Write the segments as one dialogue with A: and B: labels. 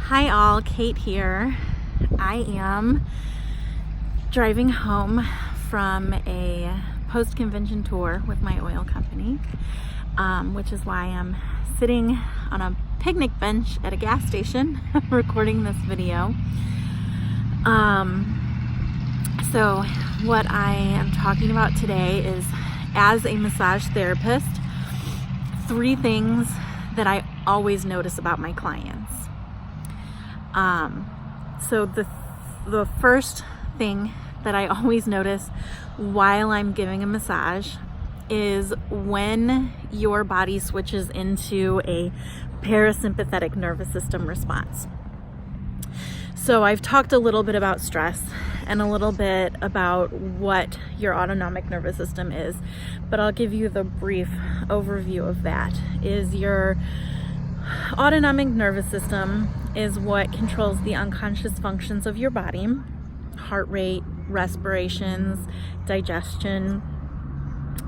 A: Hi all, Kate here. I am driving home from a post-convention tour with my oil company, which is why I'm sitting on a picnic bench at a gas station recording this video. So what I am talking about today is, as a massage therapist, 3 things that I always notice about my clients. So the first thing that I always notice while I'm giving a massage is when your body switches into a parasympathetic nervous system response. So I've talked a little bit about stress and a little bit about what your autonomic nervous system is, but I'll give you the brief overview of that. Is your autonomic nervous system is what controls the unconscious functions of your body: heart rate, respirations, digestion,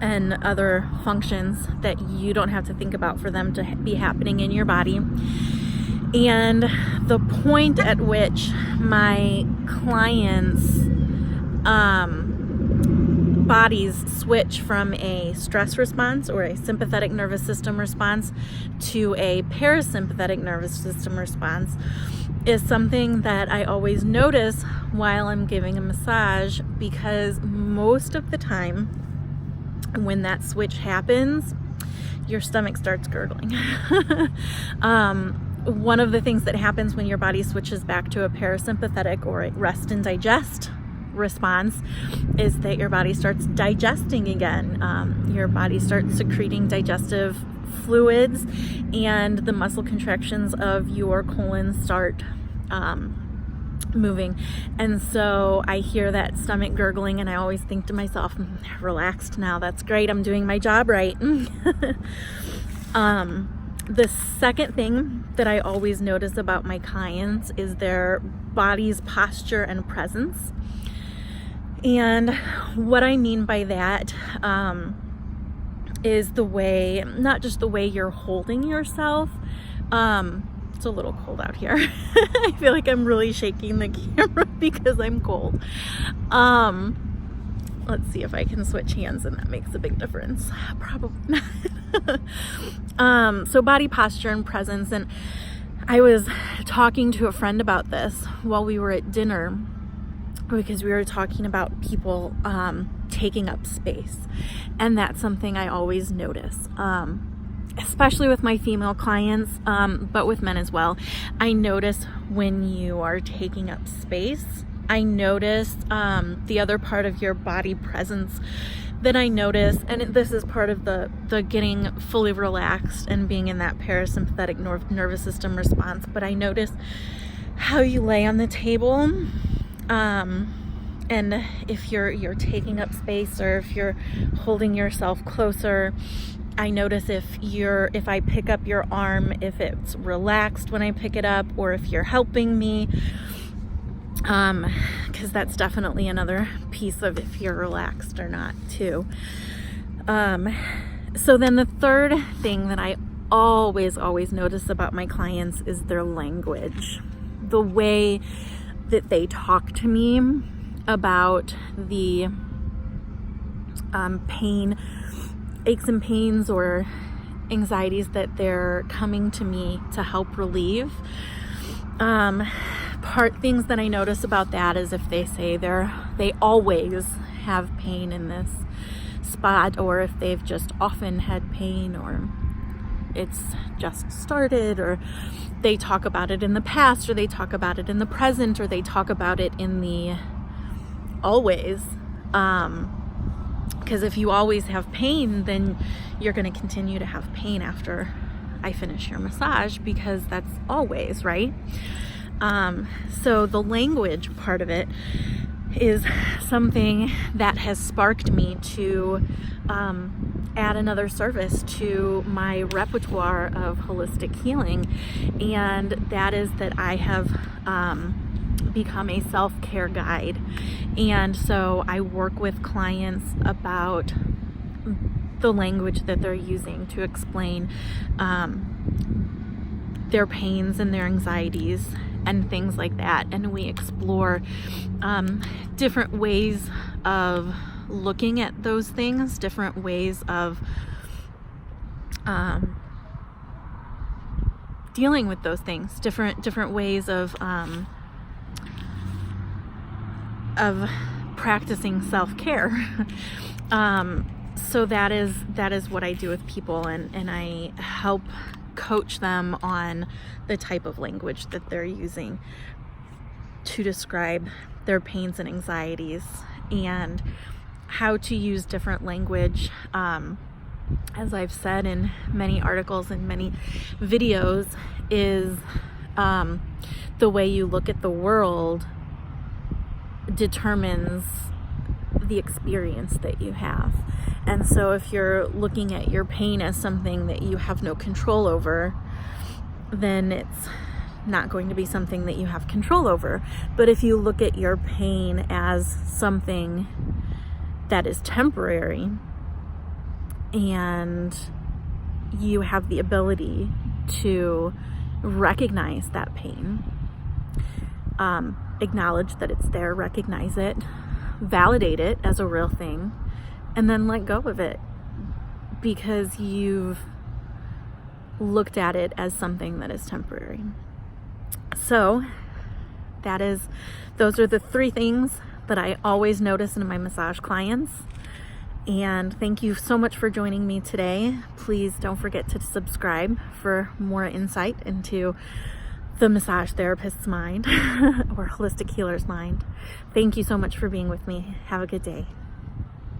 A: and other functions that you don't have to think about for them to be happening in your body. And the point at which my clients' bodies switch from a stress response or a sympathetic nervous system response to a parasympathetic nervous system response is something that I always notice while I'm giving a massage, because most of the time when that switch happens, your stomach starts gurgling. One of the things that happens when your body switches back to a parasympathetic or a rest and digest response is that your body starts digesting again. Your body starts secreting digestive fluids, and the muscle contractions of your colon start moving. And so I hear that stomach gurgling, and I always think to myself, relaxed now, that's great, I'm doing my job right. The second thing that I always notice about my clients is their body's posture and presence. And what I mean by that is the way, not just the way you're holding yourself. It's a little cold out here. I feel like I'm really shaking the camera because I'm cold. Let's see if I can switch hands and that makes a big difference. Probably not. So body posture and presence. And I was talking to a friend about this while we were at dinner, because we were talking about people taking up space. And that's something I always notice, especially with my female clients, but with men as well. I notice when you are taking up space. I notice the other part of your body presence that I notice, and this is part of the getting fully relaxed and being in that parasympathetic nervous system response, but I notice how you lay on the table. And if you're taking up space, or if you're holding yourself closer, I notice if I pick up your arm, if it's relaxed when I pick it up, or if you're helping me, because that's definitely another piece of if you're relaxed or not too. So then the third thing that I always notice about my clients is their language, the way that they talk to me about the pain, aches and pains, or anxieties that they're coming to me to help relieve. Things that I notice about that is if they say they always have pain in this spot, or if they've just often had pain, or it's just started, or they talk about it in the past, or they talk about it in the present, or they talk about it in the always. Because if you always have pain, then you're going to continue to have pain after I finish your massage, because that's always, right? So the language part of it is something that has sparked me to add another service to my repertoire of holistic healing, and that is that I have become a self-care guide. And so I work with clients about the language that they're using to explain their pains and their anxieties, and things like that. And we explore different ways of looking at those things, different ways of dealing with those things, different ways of practicing self-care. So that is what I do with people, and I help coach them on the type of language that they're using to describe their pains and anxieties, and how to use different language. As I've said in many articles and many videos, is the way you look at the world determines the experience that you have. And so if you're looking at your pain as something that you have no control over, then it's not going to be something that you have control over. But if you look at your pain as something that is temporary, and you have the ability to recognize that pain, acknowledge that it's there, recognize it, validate it as a real thing, and then let go of it because you've looked at it as something that is temporary. So those are the 3 things that I always notice in my massage clients. And thank you so much for joining me today. Please don't forget to subscribe for more insight into the massage therapist's mind or holistic healer's mind. Thank you so much for being with me. Have a good day.